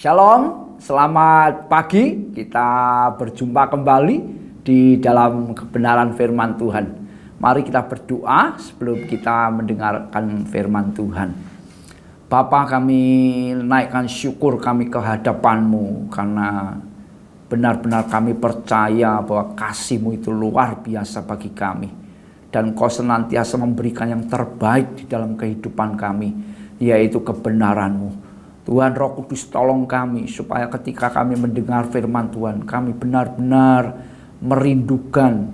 Shalom, selamat pagi. Kita berjumpa kembali di dalam kebenaran firman Tuhan. Mari kita berdoa sebelum kita mendengarkan firman Tuhan. Bapa, kami naikkan syukur kami ke hadapan-Mu karena benar-benar kami percaya bahwa kasih-Mu itu luar biasa bagi kami. Dan Kau senantiasa memberikan yang terbaik di dalam kehidupan kami, yaitu kebenaran-Mu. Tuhan Roh Kudus, tolong kami supaya ketika kami mendengar firman Tuhan, kami benar-benar merindukan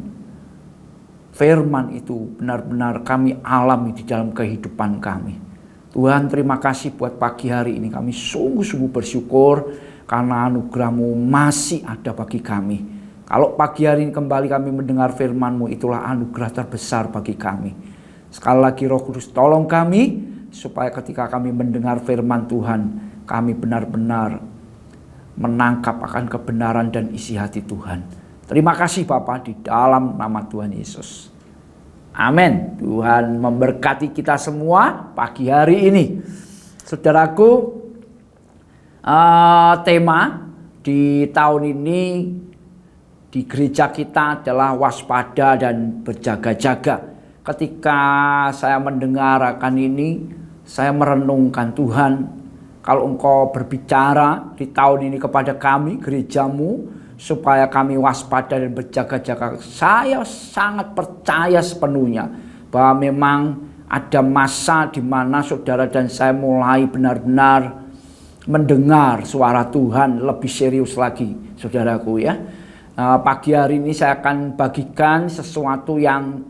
firman itu, benar-benar kami alami di dalam kehidupan kami. Tuhan, terima kasih buat pagi hari ini. Kami sungguh-sungguh bersyukur karena anugerah-Mu masih ada bagi kami. Kalau pagi hari ini kembali kami mendengar firman-Mu, itulah anugerah terbesar bagi kami. Sekali lagi Roh Kudus, tolong kami supaya ketika kami mendengar firman Tuhan, kami benar-benar menangkap akan kebenaran dan isi hati Tuhan. Terima kasih Bapa, di dalam nama Tuhan Yesus. Amin. Tuhan memberkati kita semua pagi hari ini. Saudaraku, tema di tahun ini di gereja kita adalah waspada dan berjaga-jaga. Ketika saya mendengar akan ini, saya merenungkan, Tuhan, kalau Engkau berbicara di tahun ini kepada kami, gereja-Mu, supaya kami waspada dan berjaga-jaga, saya sangat percaya sepenuhnya bahwa memang ada masa di mana saudara dan saya mulai benar-benar mendengar suara Tuhan lebih serius lagi, saudaraku ya. Pagi hari ini saya akan bagikan sesuatu yang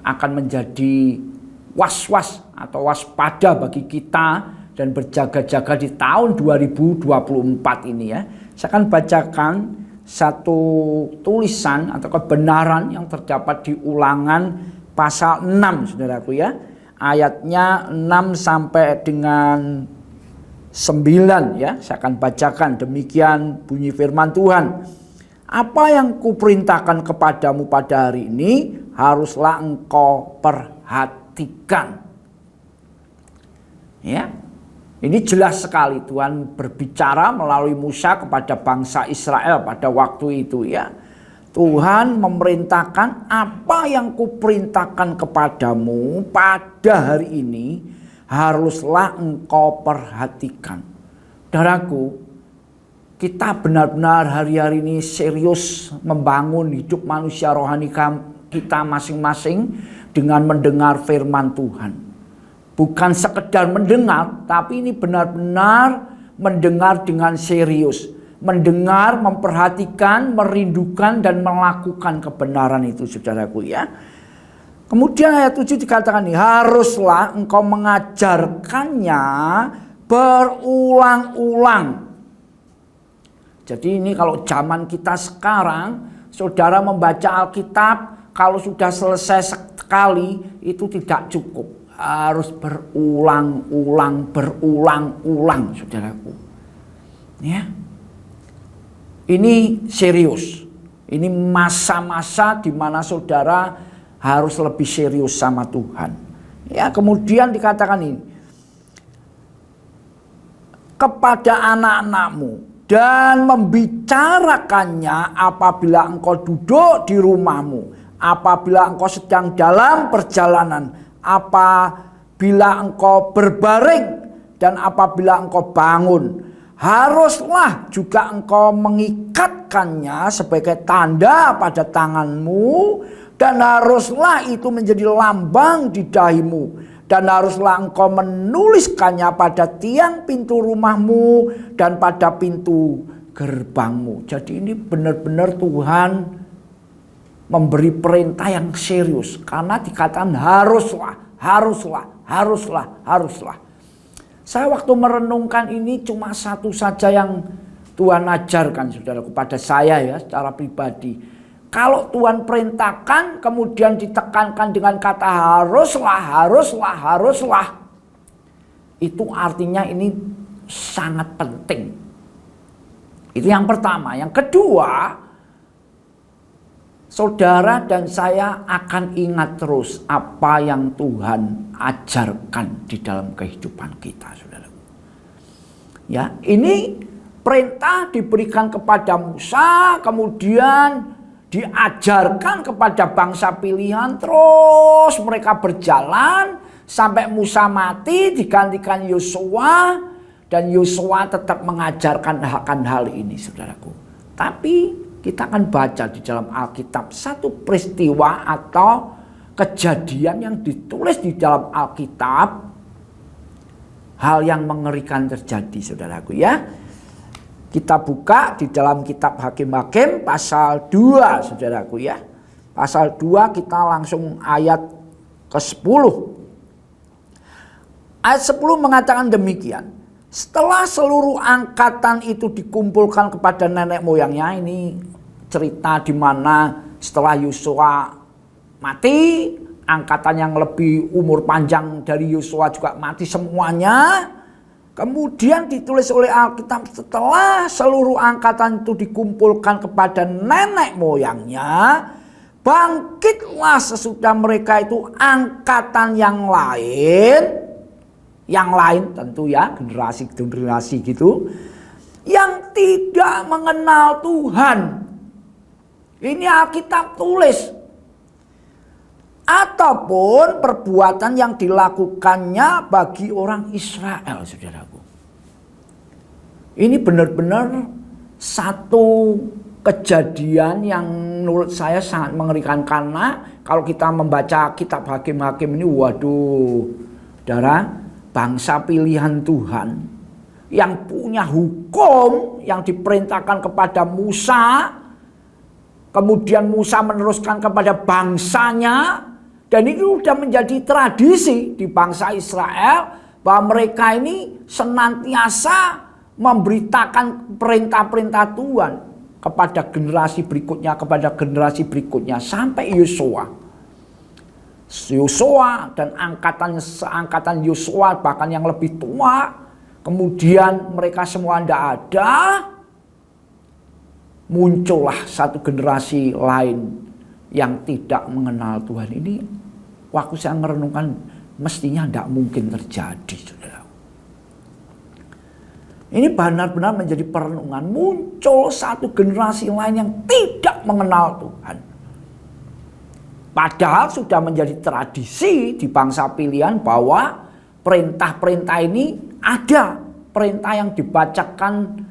akan menjadi was-was atau waspada bagi kita dan berjaga-jaga di tahun 2024 ini ya. Saya akan bacakan satu tulisan atau kebenaran yang terdapat di Ulangan pasal 6, saudaraku ya. Ayatnya 6 sampai dengan 9 ya. Saya akan bacakan, demikian bunyi firman Tuhan. Apa yang kuperintahkan kepadamu pada hari ini haruslah engkau perhatikan. Ya, ini jelas sekali Tuhan berbicara melalui Musa kepada bangsa Israel pada waktu itu ya. Tuhan memerintahkan apa yang kuperintahkan kepadamu pada hari ini haruslah engkau perhatikan. Saudaraku, kita benar-benar hari-hari ini serius membangun hidup manusia rohani kita masing-masing dengan mendengar firman Tuhan. Bukan sekedar mendengar, tapi ini benar-benar mendengar dengan serius. Mendengar, memperhatikan, merindukan, dan melakukan kebenaran itu, saudaraku ya. Kemudian ayat 7 dikatakan ini, haruslah engkau mengajarkannya berulang-ulang. Jadi ini kalau zaman kita sekarang, saudara membaca Alkitab, kalau sudah selesai sekali itu tidak cukup. Harus berulang-ulang, saudaraku. Ya. Ini serius. Ini masa-masa di mana saudara harus lebih serius sama Tuhan. Ya, kemudian dikatakan ini, kepada anak-anakmu, dan membicarakannya apabila engkau duduk di rumahmu, apabila engkau sedang dalam perjalanan, apabila engkau berbaring, dan apabila engkau bangun. Haruslah juga engkau mengikatkannya sebagai tanda pada tanganmu, dan haruslah itu menjadi lambang di dahimu. Dan haruslah engkau menuliskannya pada tiang pintu rumahmu dan pada pintu gerbangmu. Jadi ini benar-benar Tuhan memberi perintah yang serius. Karena dikatakan haruslah. Saya waktu merenungkan ini cuma satu saja yang Tuhan ajarkan, saudara, kepada saya ya secara pribadi. Kalau Tuhan perintahkan kemudian ditekankan dengan kata haruslah. Itu artinya ini sangat penting. Itu yang pertama. Yang kedua, saudara dan saya akan ingat terus apa yang Tuhan ajarkan di dalam kehidupan kita, saudara. Ya, ini perintah diberikan kepada Musa, kemudian diajarkan kepada bangsa pilihan, terus mereka berjalan sampai Musa mati digantikan Yosua, dan Yosua tetap mengajarkan akan hal ini, saudaraku. Tapi kita akan baca di dalam Alkitab satu peristiwa atau kejadian yang ditulis di dalam Alkitab. Hal yang mengerikan terjadi, saudaraku ya. Kita buka di dalam kitab Hakim-Hakim pasal 2, saudaraku ya. Pasal 2 kita langsung ayat ke-10. Ayat 10 mengatakan demikian. Setelah seluruh angkatan itu dikumpulkan kepada nenek moyangnya, ini cerita di mana setelah Yosua mati, angkatan yang lebih umur panjang dari Yosua juga mati semuanya. Kemudian ditulis oleh Alkitab, setelah seluruh angkatan itu dikumpulkan kepada nenek moyangnya, bangkitlah sesudah mereka itu angkatan yang lain tentu ya, generasi gitu, yang tidak mengenal Tuhan. Ini Alkitab tulis. Ataupun perbuatan yang dilakukannya bagi orang Israel, saudaraku. Ini benar-benar satu kejadian yang menurut saya sangat mengerikan, karena kalau kita membaca kitab Hakim-Hakim ini, waduh, saudara, bangsa pilihan Tuhan yang punya hukum yang diperintahkan kepada Musa, kemudian Musa meneruskan kepada bangsanya. Dan itu sudah menjadi tradisi di bangsa Israel, bahwa mereka ini senantiasa memberitakan perintah-perintah Tuhan kepada generasi berikutnya sampai Yosua. Yosua dan seangkatan Yosua bahkan yang lebih tua, kemudian mereka semua tidak ada, muncullah satu generasi lain yang tidak mengenal Tuhan. Ini waktu saya merenungkan, mestinya tidak mungkin terjadi, saudara. Ini benar-benar menjadi perenungan. Muncul satu generasi lain yang tidak mengenal Tuhan. Padahal sudah menjadi tradisi di bangsa pilihan bahwa perintah-perintah ini ada. Perintah yang dibacakan,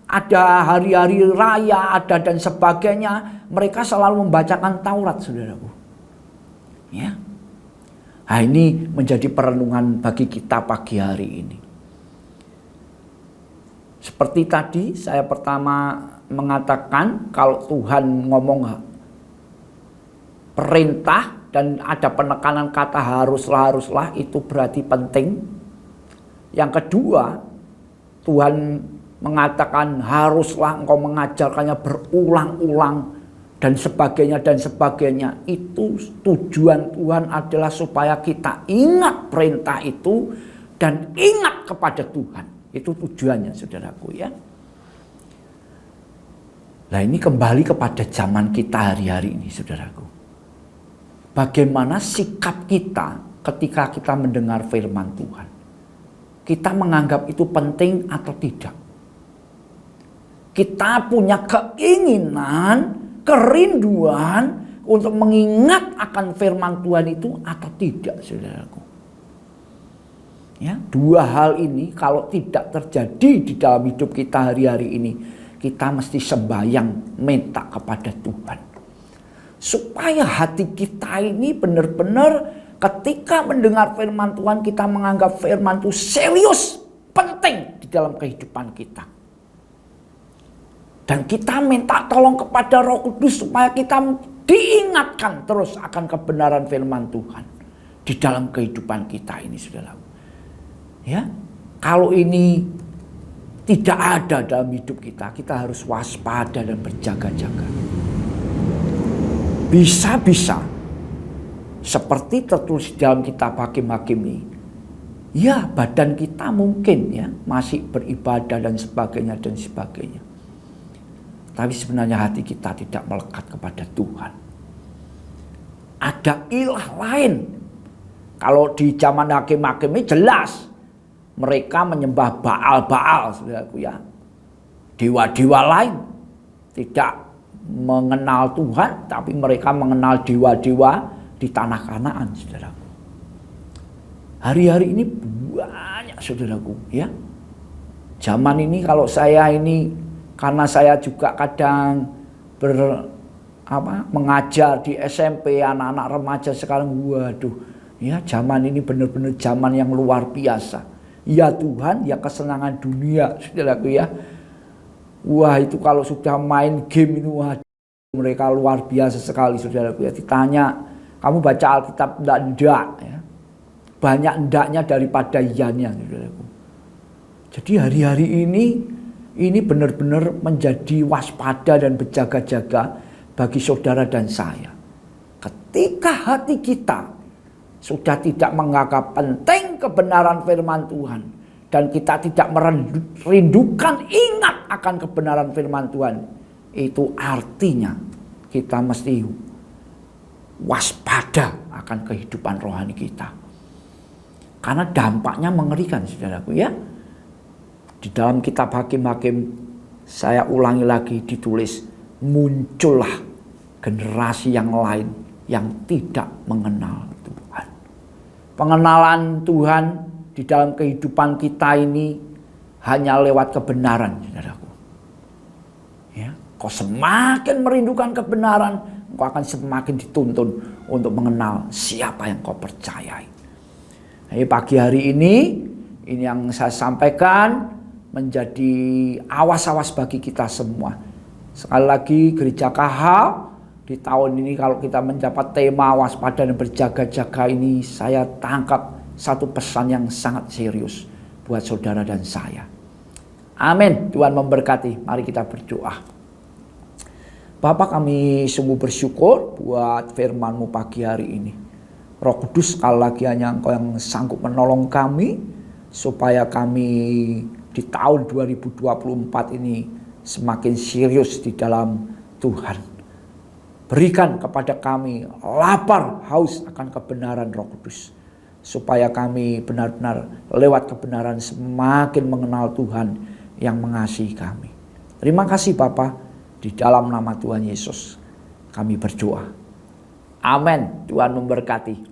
ada hari-hari raya, ada dan sebagainya. Mereka selalu membacakan Taurat, saudaraku. Ya. Nah, ini menjadi perenungan bagi kita pagi hari ini. Seperti tadi saya pertama mengatakan, kalau Tuhan ngomong perintah dan ada penekanan kata haruslah, itu berarti penting. Yang kedua, Tuhan mengatakan haruslah engkau mengajarkannya berulang-ulang dan sebagainya. Itu tujuan Tuhan adalah supaya kita ingat perintah itu dan ingat kepada Tuhan. Itu tujuannya, saudaraku ya. Nah, ini kembali kepada zaman kita hari-hari ini, saudaraku. Bagaimana sikap kita ketika kita mendengar firman Tuhan? Kita menganggap itu penting atau tidak? Kita punya keinginan, kerinduan untuk mengingat akan firman Tuhan itu atau tidak, saudaraku? Ya, dua hal ini kalau tidak terjadi di dalam hidup kita hari-hari ini, kita mesti sembahyang minta kepada Tuhan. Supaya hati kita ini benar-benar ketika mendengar firman Tuhan, kita menganggap firman itu serius, penting di dalam kehidupan kita. Dan kita minta tolong kepada Roh Kudus supaya kita diingatkan terus akan kebenaran firman Tuhan di dalam kehidupan kita ini, saudara. Ya, kalau ini tidak ada dalam hidup kita, kita harus waspada dan berjaga-jaga. Bisa-bisa seperti tertulis dalam kitab Hakim-Hakim ini, ya badan kita mungkin ya masih beribadah dan sebagainya. Tapi sebenarnya hati kita tidak melekat kepada Tuhan. Ada ilah lain. Kalau di zaman Hakim-Hakim ini jelas Mereka menyembah Baal-Baal, saudaraku ya. Dewa-dewa lain. Tidak mengenal Tuhan, tapi mereka mengenal dewa-dewa di tanah Kanaan, saudaraku. Hari-hari ini banyak, saudaraku ya. Zaman ini kalau saya ini, karena saya juga kadang mengajar di SMP, anak-anak remaja sekarang, waduh ya, zaman ini benar-benar zaman yang luar biasa. Ya Tuhan, ya kesenangan dunia, saudaraku ya. Wah, itu kalau sudah main game itu, wah, mereka luar biasa sekali, saudaraku ya. Ditanya, kamu baca Alkitab enggak ya. Banyak endaknya daripada iyanya, saudaraku. Jadi hari-hari ini benar-benar menjadi waspada dan berjaga-jaga bagi saudara dan saya. Ketika hati kita sudah tidak menganggap penting kebenaran firman Tuhan, dan kita tidak merindukan ingat akan kebenaran firman Tuhan, itu artinya kita mesti waspada akan kehidupan rohani kita. Karena dampaknya mengerikan, saudaraku ya. Di dalam kitab Hakim-Hakim, saya ulangi lagi, ditulis, muncullah generasi yang lain yang tidak mengenal Tuhan. Pengenalan Tuhan di dalam kehidupan kita ini hanya lewat kebenaran, saudaraku. Ya, kau semakin merindukan kebenaran, kau akan semakin dituntun untuk mengenal siapa yang kau percayai. Jadi pagi hari ini yang saya sampaikan menjadi awas-awas bagi kita semua. Sekali lagi, Gereja Kahal di tahun ini kalau kita mendapat tema waspada dan berjaga-jaga ini, saya tangkap satu pesan yang sangat serius buat saudara dan saya. Amin. Tuhan memberkati. Mari kita berdoa. Bapa, kami sungguh bersyukur buat firman-Mu pagi hari ini. Roh Kudus, sekali lagi hanya Engkau yang sanggup menolong kami supaya kami di tahun 2024 ini semakin serius di dalam Tuhan. Berikan kepada kami lapar haus akan kebenaran, Roh Kudus, supaya kami benar-benar lewat kebenaran semakin mengenal Tuhan yang mengasihi kami. Terima kasih Bapa, di dalam nama Tuhan Yesus kami berdoa. Amin. Tuhan memberkati.